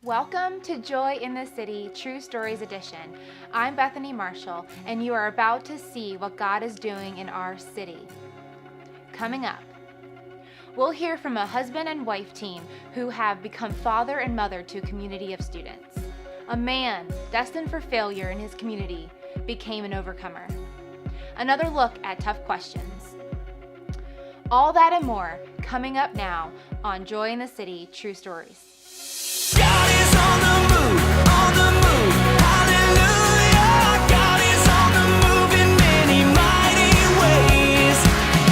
Welcome to Joy in the City True Stories Edition. I'm Bethany Marshall, and you are about to see what God is doing in our city. Coming up, we'll hear from a husband and wife team who have become father and mother to a community of students. A man destined for failure in his community became an overcomer. Another look at tough questions. All that and more coming up now on Joy in the City True Stories. God is on the move, hallelujah. God is on the move in many mighty ways.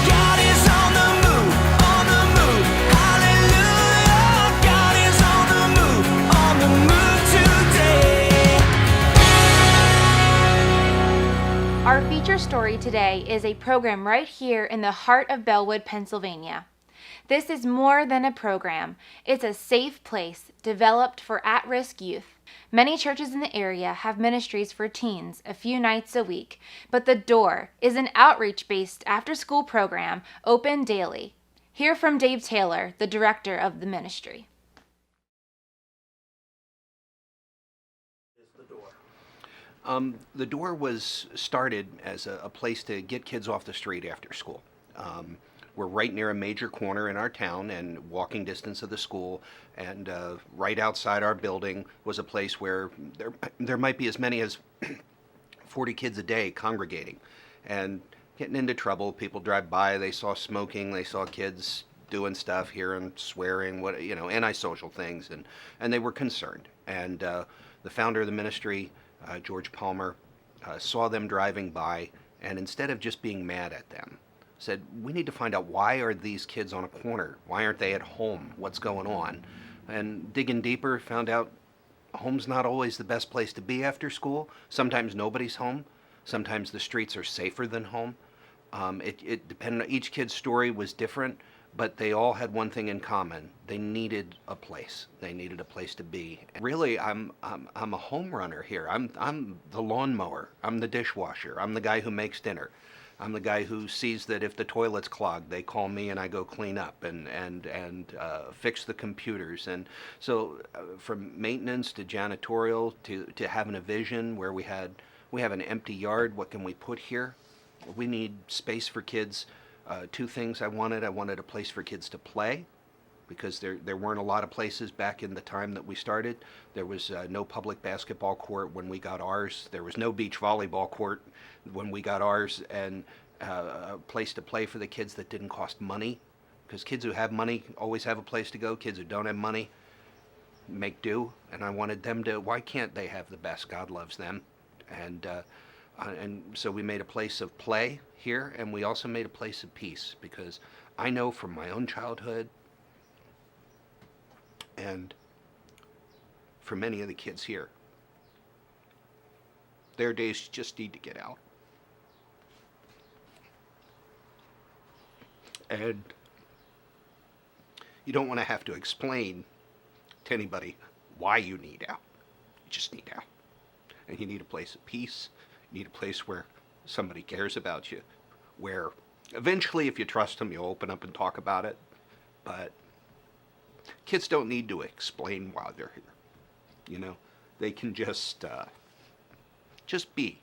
God is on the move, hallelujah. God is on the move today. Our feature story today is a program right here in the heart of Bellwood, Pennsylvania. This is more than a program. It's a safe place developed for at-risk youth. Many churches in the area have ministries for teens a few nights a week, but The Door is an outreach-based after-school program open daily. Hear from Dave Taylor, the director of the ministry. The Door was started as a place to get kids off the street after school. We're right near a major corner in our town and walking distance of the school, and right outside our building was a place where there might be as many as 40 kids a day congregating and getting into trouble. People drive by, they saw smoking, they saw kids doing stuff, hearing swearing, antisocial things, and they were concerned. And the founder of the ministry, George Palmer, saw them driving by, and instead of just being mad at them, said, we need to find out, why are these kids on a corner? Why aren't they at home? What's going on? And digging deeper, found out home's not always the best place to be after school. Sometimes nobody's home. Sometimes the streets are safer than home. It depended. Each kid's story was different, but they all had one thing in common. They needed a place. They needed a place to be. Really, I'm a home runner here. I'm the lawnmower. I'm the dishwasher. I'm the guy who makes dinner. I'm the guy who sees that if the toilet's clogged, they call me and I go clean up and fix the computers. And so from maintenance to janitorial to having a vision where we have an empty yard, what can we put here? We need space for kids. Two things I wanted. I wanted a place for kids to play, because there weren't a lot of places back in the time that we started. There was no public basketball court when we got ours. There was no beach volleyball court when we got ours, and a place to play for the kids that didn't cost money, because kids who have money always have a place to go. Kids who don't have money make do, and I wanted them to, why can't they have the best? God loves them. And so we made a place of play here, and we also made a place of peace, because I know from my own childhood, and for many of the kids here, their days just need to get out. And you don't want to have to explain to anybody why you need out. You just need out. And you need a place of peace. You need a place where somebody cares about you, where eventually, if you trust them, you'll open up and talk about it. But kids don't need to explain why they're here. They can just be.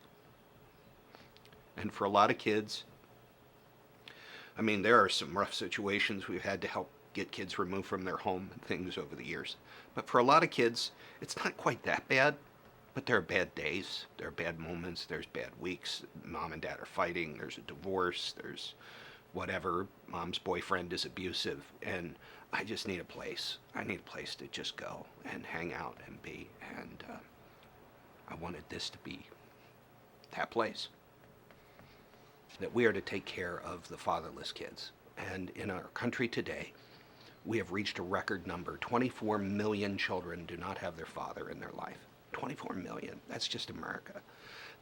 And for a lot of kids, there are some rough situations we've had to help get kids removed from their home and things over the years. But for a lot of kids, it's not quite that bad. But there are bad days, there are bad moments, there's bad weeks. Mom and dad are fighting, there's a divorce, there's whatever. Mom's boyfriend is abusive, and I just need a place. I need a place to just go and hang out and be. And I wanted this to be that place. That we are to take care of the fatherless kids. And in our country today, we have reached a record number. 24 million children do not have their father in their life. 24 million. That's just America.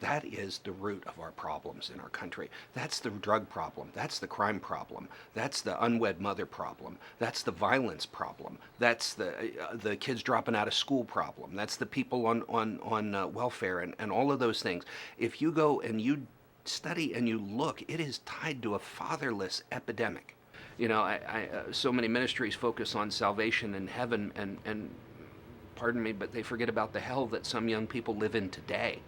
That is the root of our problems in our country. That's the drug problem. That's the crime problem. That's the unwed mother problem. That's the violence problem. That's the kids dropping out of school problem. That's the people on welfare and all of those things. If you go and you study and you look, it is tied to a fatherless epidemic. So many ministries focus on salvation and heaven, and pardon me, but they forget about the hell that some young people live in today,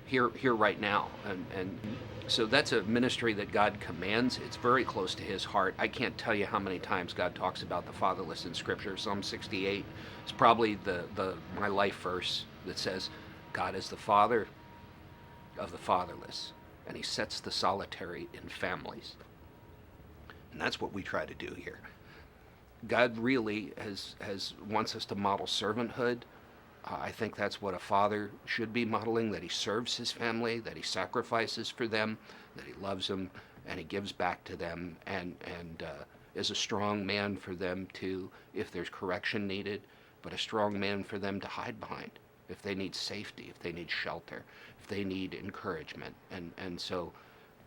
here right now. And so that's a ministry that God commands. It's very close to his heart. I can't tell you how many times God talks about the fatherless in Scripture. Psalm 68 is probably the my life verse that says, God is the father of the fatherless, and he sets the solitary in families. And that's what we try to do here. God really has wants us to model servanthood. I think that's what a father should be modeling, that he serves his family, that he sacrifices for them, that he loves them, and he gives back to them, and is a strong man for them to, if there's correction needed, but a strong man for them to hide behind if they need safety, if they need shelter, if they need encouragement. And so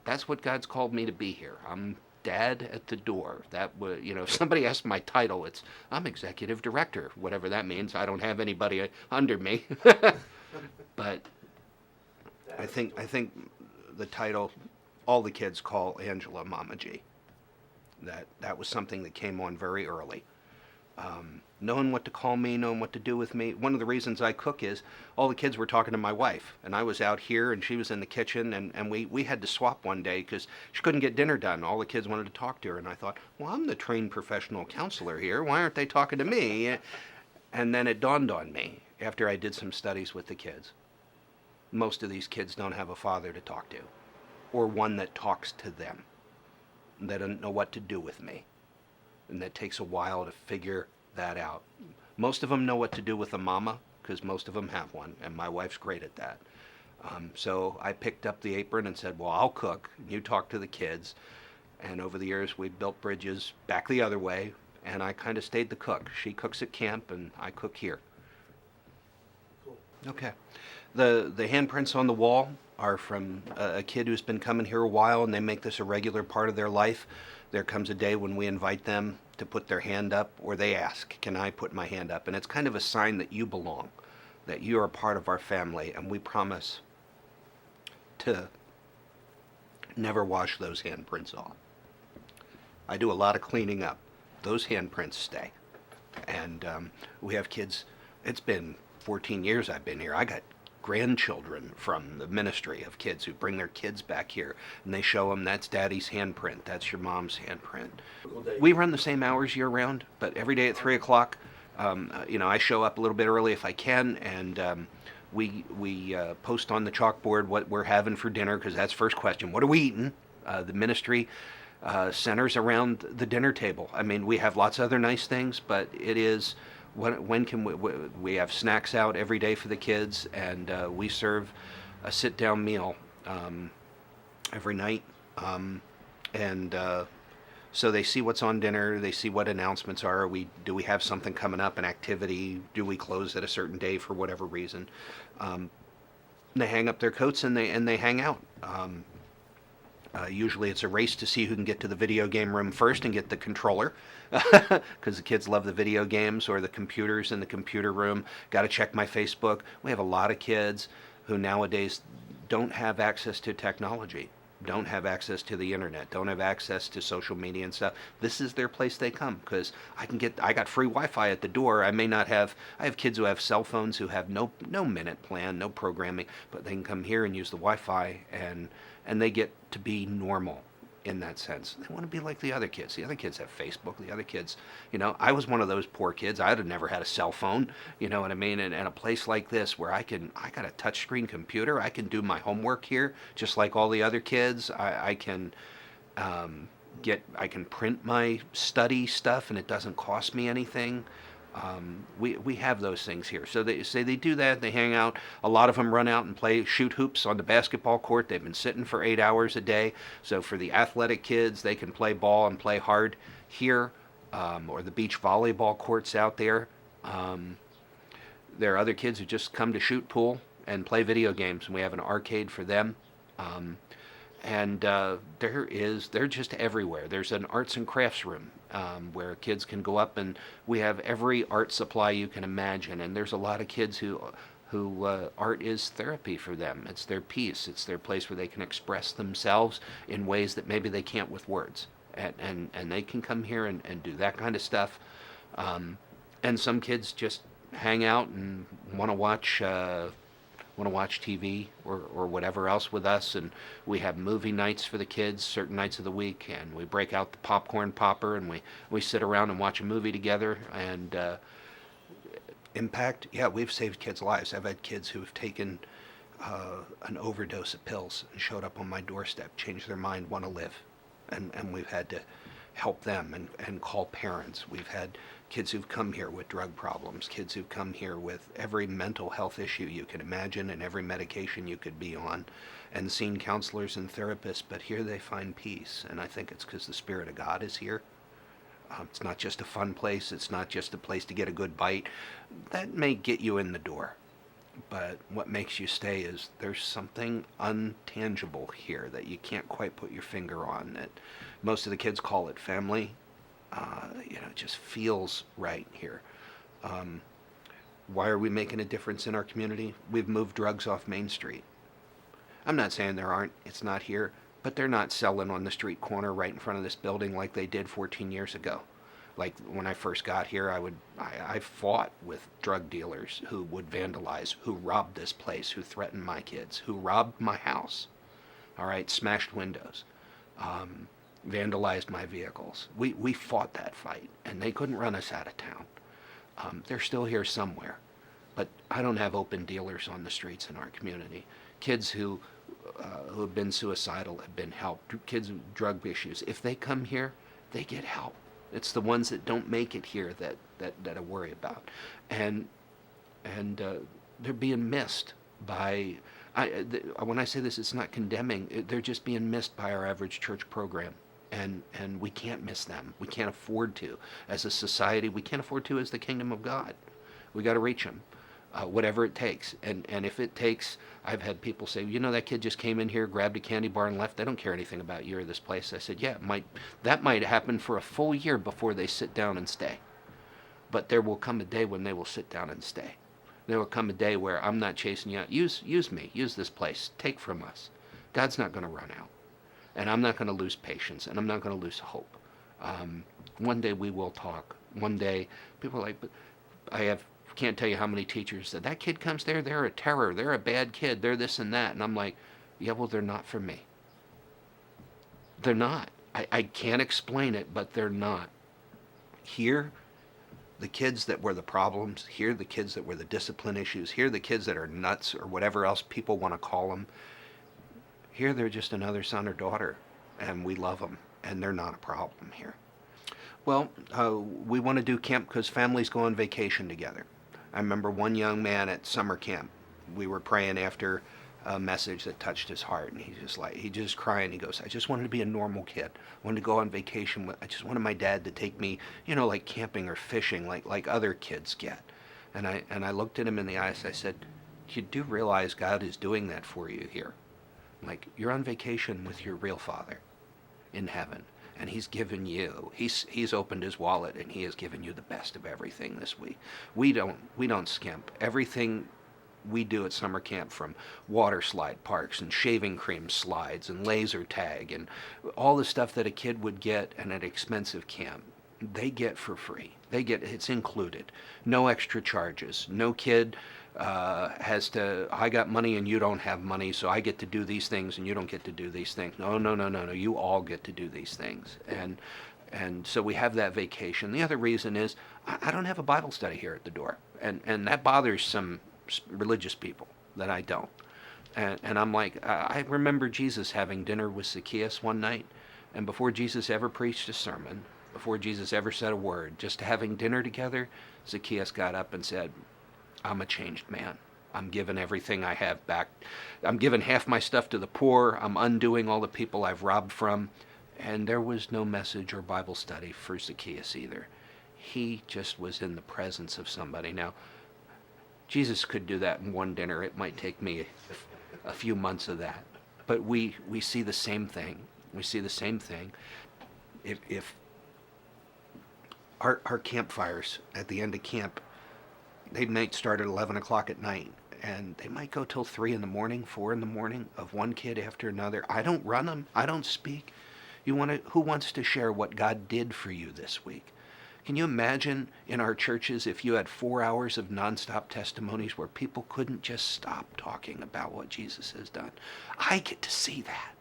that's what God's called me to be here. I'm dad at the door. That would, if somebody asked my title, I'm executive director, whatever that means. I don't have anybody under me. But I think the title, all the kids call Angela Mama G. That was something that came on very early. Knowing what to call me, knowing what to do with me. One of the reasons I cook is all the kids were talking to my wife, and I was out here and she was in the kitchen, and we had to swap one day because she couldn't get dinner done. All the kids wanted to talk to her, and I thought, well, I'm the trained professional counselor here. Why aren't they talking to me? And then it dawned on me after I did some studies with the kids. Most of these kids don't have a father to talk to, or one that talks to them. They don't know what to do with me. And that takes a while to figure that out. Most of them know what to do with a mama, because most of them have one, and my wife's great at that. So I picked up the apron and said, well, I'll cook, you talk to the kids. And over the years, we built bridges back the other way, and I kind of stayed the cook. She cooks at camp, and I cook here. Cool. Okay. The handprints on the wall are from a kid who's been coming here a while, and they make this a regular part of their life. There comes a day when we invite them to put their hand up, or they ask, can I put my hand up? And it's kind of a sign that you belong, that you are a part of our family, and we promise to never wash those handprints off. I do a lot of cleaning up. Those handprints stay. And we have kids, it's been 14 years I've been here. I got grandchildren from the ministry of kids who bring their kids back here, and they show them, that's daddy's handprint, that's your mom's handprint. We run the same hours year round, but every day at 3 o'clock, I show up a little bit early if I can, and we post on the chalkboard what we're having for dinner, because that's first question. What are we eating? The ministry centers around the dinner table. I mean, we have lots of other nice things, but it is, when can we have snacks out every day for the kids, and we serve a sit-down meal every night, and so they see what's on dinner, they see what announcements are. Do we have something coming up, an activity? Do we close at a certain day for whatever reason? They hang up their coats and they hang out. Usually it's a race to see who can get to the video game room first and get the controller, because the kids love the video games or the computers in the computer room. Got to check my Facebook. We have a lot of kids who nowadays don't have access to technology, don't have access to the internet, don't have access to social media and stuff. This is their place they come, because I got free Wi-Fi at the door. I have kids who have cell phones who have no minute plan, no programming, but they can come here and use the Wi-Fi, and they get to be normal in that sense. They want to be like the other kids. The other kids have Facebook. The other kids, I was one of those poor kids. I'd have never had a cell phone, you know what I mean? And a place like this where I got a touchscreen computer. I can do my homework here just like all the other kids. I can print my study stuff, and it doesn't cost me anything. We have those things here. So they do that. They hang out. A lot of them run out and shoot hoops on the basketball court. They've been sitting for 8 hours a day. So for the athletic kids, they can play ball and play hard here, or the beach volleyball courts out there. There are other kids who just come to shoot pool and play video games, and we have an arcade for them. And they're just everywhere. There's an arts and crafts room where kids can go up, and we have every art supply you can imagine. And there's a lot of kids who art is therapy for them. It's their peace. It's their place where they can express themselves in ways that maybe they can't with words. And they can come here and do that kind of stuff. And some kids just hang out and want to watch TV or whatever else with us, and we have movie nights for the kids certain nights of the week, and we break out the popcorn popper and we sit around and watch a movie together. And impact, yeah, we've saved kids' lives. I've had kids who have taken an overdose of pills and showed up on my doorstep, changed their mind, want to live, and we've had to help them and call parents. We've had kids who've come here with drug problems, kids who've come here with every mental health issue you can imagine and every medication you could be on, and seen counselors and therapists, but here they find peace. And I think it's because the Spirit of God is here. It's not just a fun place. It's not just a place to get a good bite. That may get you in the door. But what makes you stay is there's something untangible here that you can't quite put your finger on. That most of the kids call it family. It just feels right here. Why are we making a difference in our community? We've moved drugs off Main Street. I'm not saying it's not here, but they're not selling on the street corner right in front of this building like they did 14 years ago. Like when I first got here, I fought with drug dealers who would vandalize, who robbed this place, who threatened my kids, who robbed my house, all right, smashed windows, vandalized my vehicles. We fought that fight, and they couldn't run us out of town. They're still here somewhere, but I don't have open dealers on the streets in our community. Kids who have been suicidal have been helped. Kids with drug issues, if they come here, they get help. It's the ones that don't make it here that I worry about, and they're being missed by. When I say this, it's not condemning. They're just being missed by our average church program, and we can't miss them. We can't afford to, as a society. We can't afford to as the kingdom of God. We got to reach them, whatever it takes. And if it takes, I've had people say, that kid just came in here, grabbed a candy bar and left. They don't care anything about you or this place. I said, yeah, that might happen for a full year before they sit down and stay. But there will come a day when they will sit down and stay. There will come a day where I'm not chasing you out. Use me. Use this place. Take from us. God's not going to run out. And I'm not going to lose patience. And I'm not going to lose hope. One day we will talk. One day people are like, but can't tell you how many teachers said, that kid comes there, they're a terror, they're a bad kid, they're this and that. And I'm like, yeah, well, they're not for me. They're not. I can't explain it, but they're not. Here, the kids that were the problems, here the kids that were the discipline issues, here the kids that are nuts or whatever else people want to call them, here they're just another son or daughter, and we love them, and they're not a problem here. Well, we want to do camp because families go on vacation together. I remember one young man at summer camp. We were praying after a message that touched his heart, and he just crying. He goes, I just wanted to be a normal kid. I wanted to go on vacation. I just wanted my dad to take me, like camping or fishing, like other kids get. And I looked at him in the eyes. I said, you do realize God is doing that for you here. Like, you're on vacation with your real Father in heaven. And he's given you, he's opened his wallet and he has given you the best of everything this week. We don't skimp. Everything we do at summer camp, from water slide parks and shaving cream slides and laser tag and all the stuff that a kid would get at an expensive camp, they get for free. It's included. No extra charges. No kid has to, I got money and you don't have money, so I get to do these things and you don't get to do these things. No. You all get to do these things. And so we have that vacation. The other reason is I don't have a Bible study here at the door. And that bothers some religious people that I don't. And I'm like, I remember Jesus having dinner with Zacchaeus one night, and before Jesus ever preached a sermon, before Jesus ever said a word, just having dinner together, Zacchaeus got up and said, I'm a changed man. I'm giving everything I have back. I'm giving half my stuff to the poor. I'm undoing all the people I've robbed from. And there was no message or Bible study for Zacchaeus either. He just was in the presence of somebody. Now, Jesus could do that in one dinner. It might take me a few months of that. But we see the same thing. We see the same thing. If our campfires at the end of camp, they might start at 11 o'clock at night, and they might go till 3 in the morning, 4 in the morning, of one kid after another. I don't run them. I don't speak. Who wants to share what God did for you this week? Can you imagine in our churches if you had 4 hours of nonstop testimonies where people couldn't just stop talking about what Jesus has done? I get to see that.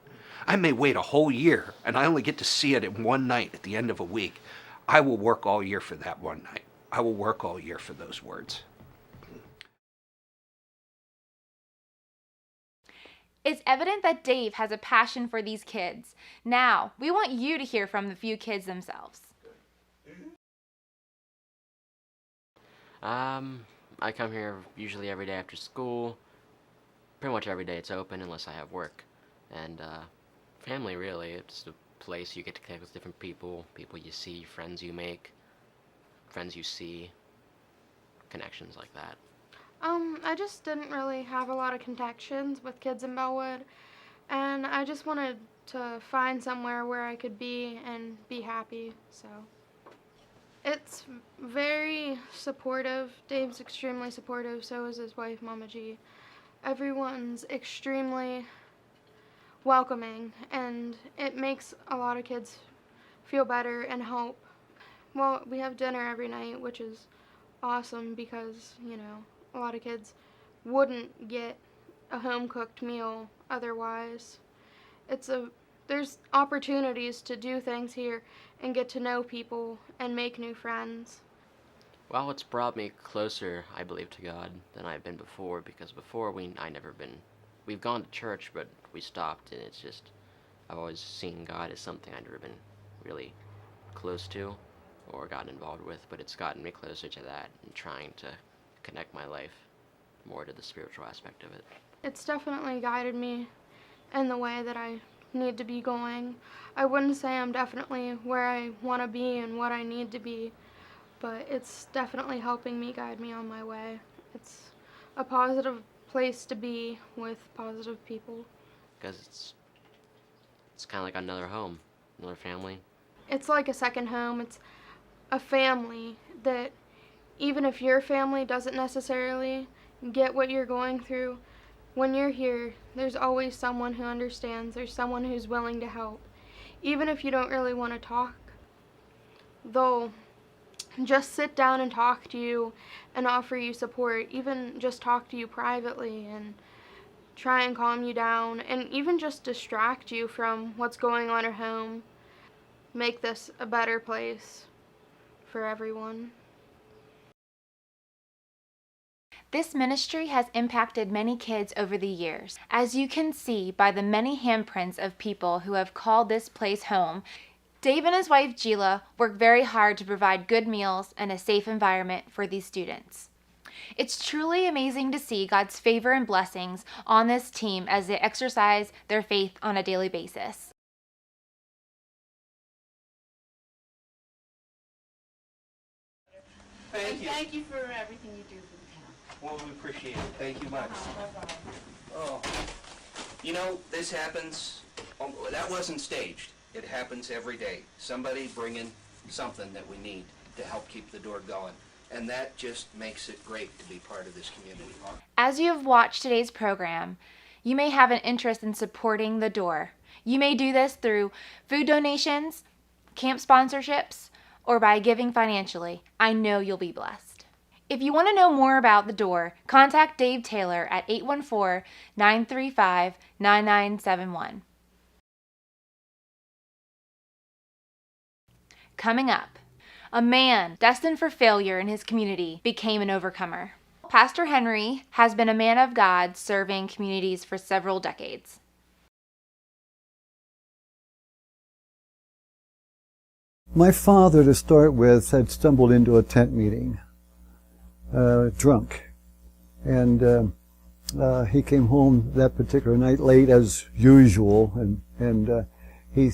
I may wait a whole year and I only get to see it in one night at the end of a week. I will work all year for that one night. I will work all year for those words. It's evident that Dave has a passion for these kids. Now, we want you to hear from the few kids themselves. I come here usually every day after school. Pretty much every day it's open unless I have work. And, family, really. It's a place you get to connect with different people, people you see, friends you make, friends you see, connections like that. I just didn't really have a lot of connections with kids in Bellwood, and I just wanted to find somewhere where I could be and be happy, so. It's very supportive. Dave's extremely supportive, so is his wife, Mama G. Everyone's extremely welcoming, and it makes a lot of kids feel better and help. Well, we have dinner every night, which is awesome because, you know, a lot of kids wouldn't get a home-cooked meal otherwise. There's opportunities to do things here and get to know people and make new friends. Well, it's brought me closer, I believe, to God than I've been before, because before we've gone to church, but we stopped, and it's just, I've always seen God as something I'd never been really close to or gotten involved with, but it's gotten me closer to that and trying to connect my life more to the spiritual aspect of it. It's definitely guided me in the way that I need to be going. I wouldn't say I'm definitely where I want to be and what I need to be, but it's definitely helping me guide me on my way. It's a positive place to be with positive people. Because it's kind of like another home, another family. It's like a second home. It's a family that even if your family doesn't necessarily get what you're going through, when you're here, there's always someone who understands. There's someone who's willing to help. Even if you don't really want to talk, they'll just sit down and talk to you and offer you support. Even just talk to you privately and try and calm you down and even just distract you from what's going on at home. Make this a better place for everyone. This ministry has impacted many kids over the years. As you can see by the many handprints of people who have called this place home, Dave and his wife Gila work very hard to provide good meals and a safe environment for these students. It's truly amazing to see God's favor and blessings on this team as they exercise their faith on a daily basis. Thank you. Thank you for everything you do for the town. Well, we appreciate it. Thank you much. Oh, you know, this happens, that wasn't staged. It happens every day. Somebody bringing something that we need to help keep the door going. And that just makes it great to be part of this community. As you have watched today's program, you may have an interest in supporting the door. You may do this through food donations, camp sponsorships, or by giving financially. I know you'll be blessed. If you want to know more about the door, contact Dave Taylor at 814-935-9971. Coming up, a man destined for failure in his community became an overcomer. Pastor Henry has been a man of God serving communities for several decades. My father, to start with, had stumbled into a tent meeting, drunk. And he came home that particular night late as usual, and he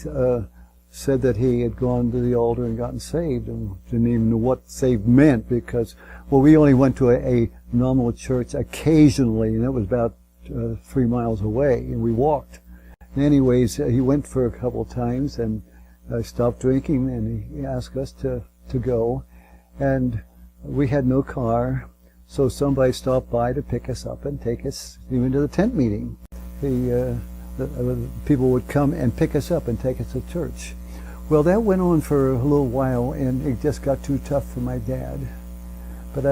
said that he had gone to the altar and gotten saved, and didn't even know what saved meant, because, well, we only went to a normal church occasionally, and that was about 3 miles away, and we walked. And anyways, he went for a couple of times, and stopped drinking, and he asked us to go, and we had no car, so somebody stopped by to pick us up and take us even to the tent meeting. The people would come and pick us up and take us to church. Well, that went on for a little while, and it just got too tough for my dad. But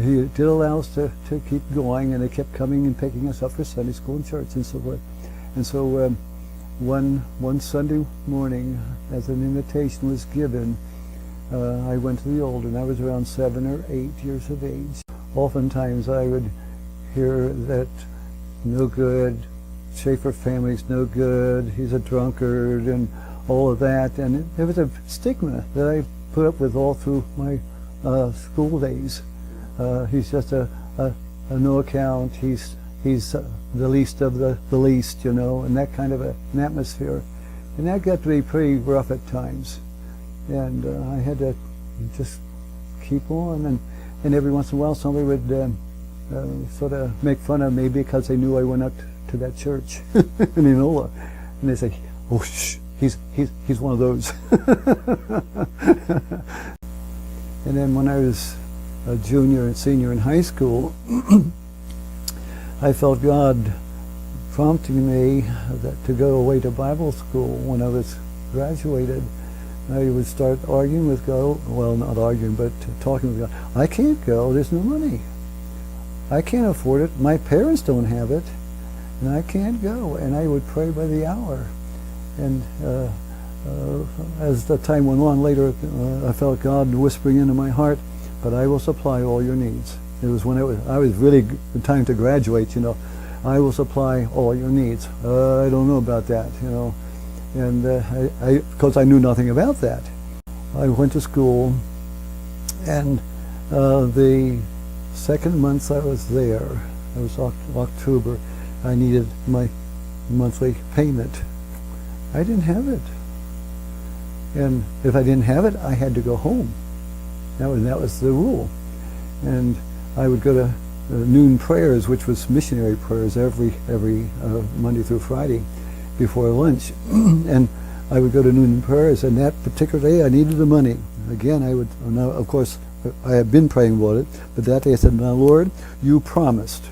he did allow us to keep going, and they kept coming and picking us up for Sunday school and church and so forth. And so one Sunday morning, as an invitation was given, I went to the altar, and I was around 7 or 8 years of age. Oftentimes I would hear that no good, Schaefer family's no good, he's a drunkard, and all of that. And it was a stigma that I put up with all through my school days. He's just a no account, he's the least of the least, you know, and that kind of an atmosphere. And that got to be pretty rough at times. And I had to just keep on, and every once in a while somebody would sort of make fun of me because they knew I went up to that church in Enola, and they say, "Oh, shh, he's one of those." And then when I was a junior and senior in high school, I felt God prompting me to go away to Bible school when I was graduated. I would start arguing with God, well, not arguing, but talking with God. I can't go, there's no money. I can't afford it, my parents don't have it, and I can't go. And I would pray by the hour. And as the time went on later, I felt God whispering into my heart, "But I will supply all your needs." It was when I was really time to graduate, you know. "I will supply all your needs." I don't know about that, you know. And because I knew nothing about that. I went to school, and the second month I was there, it was October, I needed my monthly payment. I didn't have it. And if I didn't have it, I had to go home. That was the rule. And I would go to noon prayers, which was missionary prayers every Monday through Friday before lunch. And I would go to noon prayers, and that particular day I needed the money. Again, I would, now, of course, I had been praying about it, but that day I said, "Now, Lord, you promised.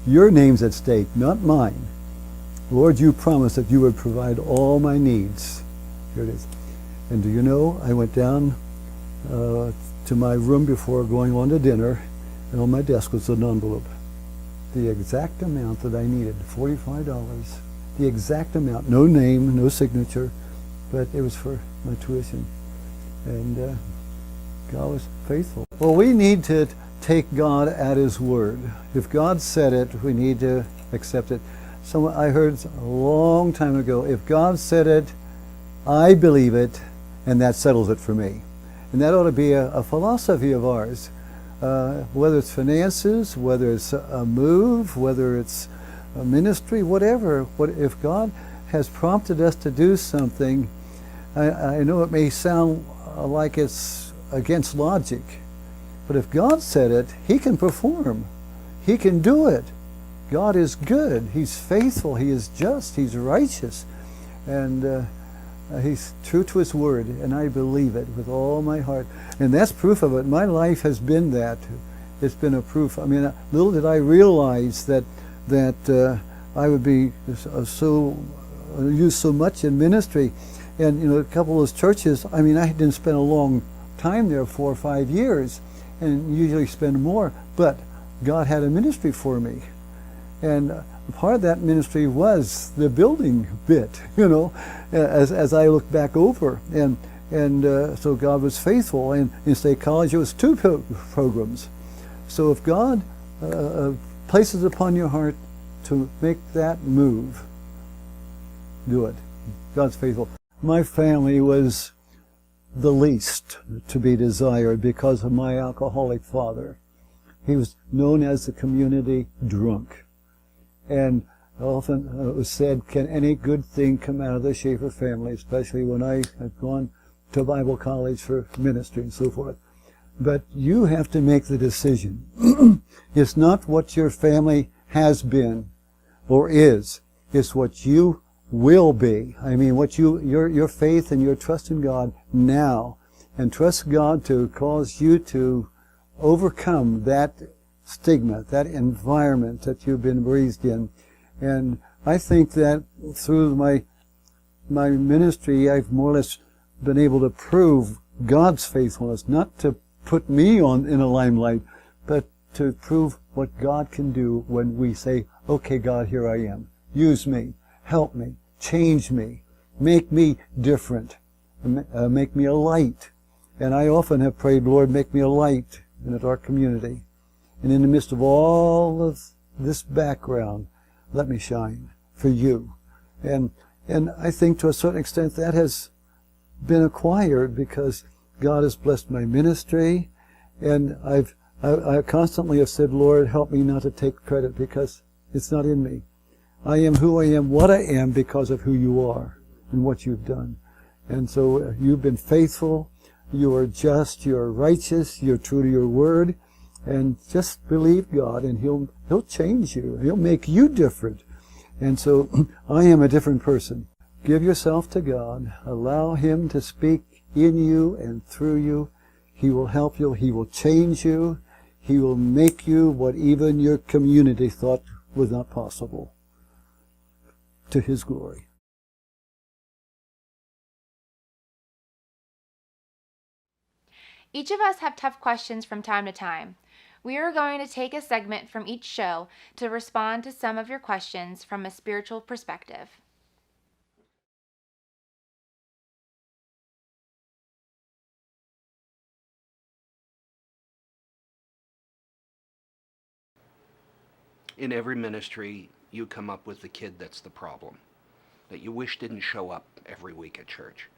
Your name's at stake, not mine. Lord, you promised that you would provide all my needs." Here it is. And do you know, I went down to my room before going on to dinner, and on my desk was an envelope. The exact amount that I needed, $45. The exact amount, no name, no signature, but it was for my tuition. And God was faithful. Well, we need to take God at His word. If God said it, we need to accept it. I heard a long time ago, if God said it, I believe it, and that settles it for me. And that ought to be a philosophy of ours. Whether it's finances, whether it's a move, whether it's a ministry, whatever. If God has prompted us to do something, I know it may sound like it's against logic, but if God said it, He can perform. He can do it. God is good. He's faithful. He is just. He's righteous. And He's true to His word, and I believe it with all my heart. And that's proof of it. My life has been that. It's been a proof. I mean, little did I realize that I would be used so much in ministry. And, you know, a couple of those churches, I mean, I didn't spend a long time there, 4 or 5 years, and usually spend more, but God had a ministry for me. And part of that ministry was the building bit, you know, as I look back over. And so God was faithful. And in State College, it was 2 programs. So if God places upon your heart to make that move, do it. God's faithful. My family was the least to be desired because of my alcoholic father. He was known as the community drunk. And often it was said, can any good thing come out of the Schaefer family, especially when I had gone to Bible college for ministry and so forth. But you have to make the decision. It's not what your family has been or is. It's what you will be. I mean, what your faith and your trust in God now. And trust God to cause you to overcome that stigma, that environment that you've been raised in. And I think that through my ministry, I've more or less been able to prove God's faithfulness, not to put me in a limelight, but to prove what God can do when we say, okay, God, here I am. Use me. Help me. Change me. Make me different. Make me a light. And I often have prayed, Lord, make me a light in a dark community. And in the midst of all of this background, let me shine for you. And I think to a certain extent that has been acquired because God has blessed my ministry. And I constantly have said, Lord, help me not to take credit because it's not in me. I am who I am, what I am because of who you are and what you've done. And so you've been faithful, you are just, you are righteous, you're true to your word, and just believe God and He'll change you. He'll make you different. And so I am a different person. Give yourself to God. Allow Him to speak in you and through you. He will help you. He will change you. He will make you what even your community thought was not possible. To His glory. Each of us have tough questions from time to time. We are going to take a segment from each show to respond to some of your questions from a spiritual perspective. In every ministry, you come up with the kid that's the problem, that you wish didn't show up every week at church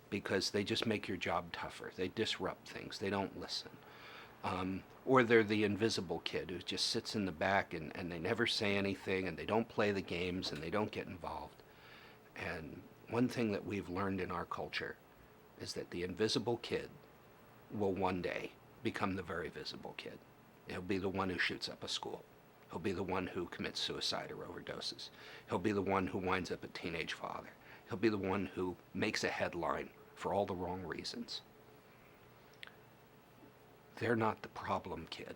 because they just make your job tougher. They disrupt things. They don't listen. Or they're the invisible kid who just sits in the back and they never say anything and they don't play the games and they don't get involved. And one thing that we've learned in our culture is that the invisible kid will one day become the very visible kid. He'll be the one who shoots up a school. He'll be the one who commits suicide or overdoses. He'll be the one who winds up a teenage father. He'll be the one who makes a headline for all the wrong reasons. They're not the problem kid.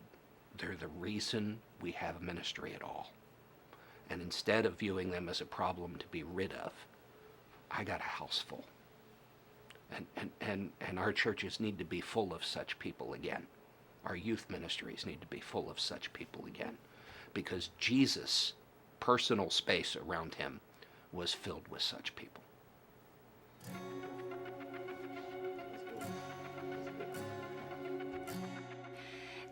They're the reason we have ministry at all. And instead of viewing them as a problem to be rid of, I got a house full. And our churches need to be full of such people again. Our youth ministries need to be full of such people again. Because Jesus' personal space around him was filled with such people.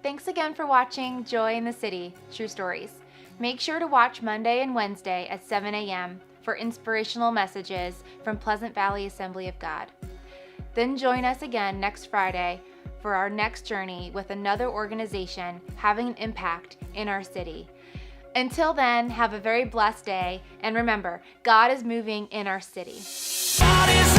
Thanks again for watching Joy in the City, True Stories. Make sure to watch Monday and Wednesday at 7 a.m. for inspirational messages from Pleasant Valley Assembly of God. Then join us again next Friday for our next journey with another organization having an impact in our city. Until then, have a very blessed day, and remember, God is moving in our city. God is